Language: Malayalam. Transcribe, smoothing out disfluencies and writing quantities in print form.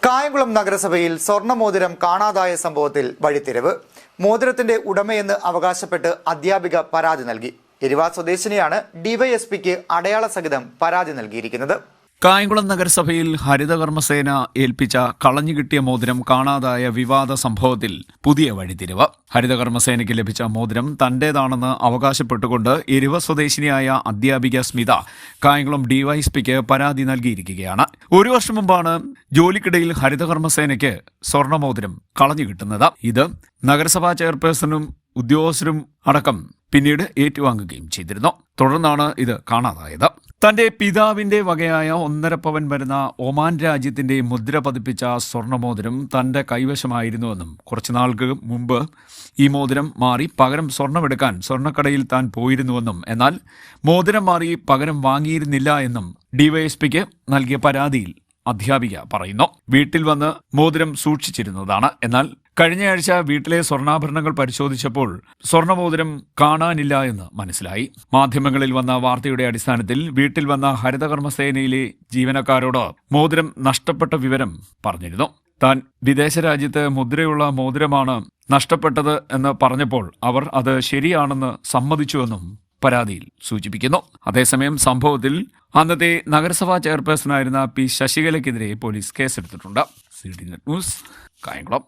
കായംകുളം നഗരസഭയിൽ സ്വർണ്ണമോതിരം കാണാതായ സംഭവത്തിൽ വഴിത്തിരിവ്. മോതിരത്തിന്റെ ഉടമയെന്ന് അവകാശപ്പെട്ട് അധ്യാപിക പരാതി നൽകി. എരുവ സ്വദേശിനിയാണ് ഡിവൈഎസ്പിക്ക് അടയാള സഹിതം പരാതി നൽകിയിരിക്കുന്നത്. കായംകുളം നഗരസഭയിൽ ഹരിതകർമ്മസേന ഏൽപ്പിച്ച കളഞ്ഞുകിട്ടിയ മോതിരം കാണാതായ വിവാദ സംഭവത്തിൽ പുതിയ വഴിത്തിരിവ്. ഹരിതകർമ്മസേനയ്ക്ക് ലഭിച്ച മോതിരം തന്റേതാണെന്ന് അവകാശപ്പെട്ടുകൊണ്ട് എരുവ സ്വദേശിനിയായ അധ്യാപിക സ്മിത കായംകുളം ഡിവൈഎസ്പിക്ക് പരാതി നൽകിയിരിക്കുകയാണ്. ഒരു വർഷം മുമ്പാണ് ജോലിക്കിടയിൽ ഹരിതകർമ്മസേനയ്ക്ക് സ്വർണ്ണമോതിരം കളഞ്ഞുകിട്ടുന്നത്. ഇത് നഗരസഭാ ചെയർപേഴ്സണും ഉദ്യോഗസ്ഥരും അടക്കം പിന്നീട് ഏറ്റുവാങ്ങുകയും ചെയ്തിരുന്നു. തുടർന്നാണ് ഇത് കാണാതായത്. തന്റെ പിതാവിന്റെ വകയായ 1.5 പവൻ വരുന്ന ഒമാൻ രാജ്യത്തിന്റെ മുദ്ര പതിപ്പിച്ച സ്വർണ്ണമോതിരം തന്റെ കൈവശമായിരുന്നുവെന്നും കുറച്ചുനാൾക്ക് മുമ്പ് ഈ മോതിരം മാറി പകരം സ്വർണ്ണമെടുക്കാൻ സ്വർണ്ണക്കടയിൽ താൻ പോയിരുന്നുവെന്നും എന്നാൽ മോതിരം മാറി പകരം വാങ്ങിയിരുന്നില്ല എന്നും ഡിവൈഎസ്പിക്ക് നൽകിയ പരാതിയിൽ അധ്യാപിക പറയുന്നു. വീട്ടിൽ വന്ന് മോതിരം സൂക്ഷിച്ചിരുന്നതാണ്. എന്നാൽ കഴിഞ്ഞയാഴ്ച വീട്ടിലെ സ്വർണ്ണാഭരണങ്ങൾ പരിശോധിച്ചപ്പോൾ സ്വർണ്ണമോതിരം കാണാനില്ല എന്ന് മനസ്സിലായി. മാധ്യമങ്ങളിൽ വന്ന വാർത്തയുടെ അടിസ്ഥാനത്തിൽ വീട്ടിൽ വന്ന ഹരിതകർമ്മസേനയിലെ ജീവനക്കാരോട് മോതിരം നഷ്ടപ്പെട്ട വിവരം പറഞ്ഞിരുന്നു. താൻ വിദേശ രാജ്യത്ത് മുദ്രയുള്ള മോതിരമാണ് നഷ്ടപ്പെട്ടത് എന്ന് പറഞ്ഞപ്പോൾ അവർ അത് ശരിയാണെന്ന് സമ്മതിച്ചുവെന്നും പരാതിയിൽ സൂചിപ്പിക്കുന്നു. അതേസമയം സംഭവത്തിൽ അന്നത്തെ നഗരസഭാ ചെയർപേഴ്സണായിരുന്ന പി ശശികലയ്ക്കെതിരെ പോലീസ് കേസെടുത്തിട്ടുണ്ട്. CT news, Kayamkulam.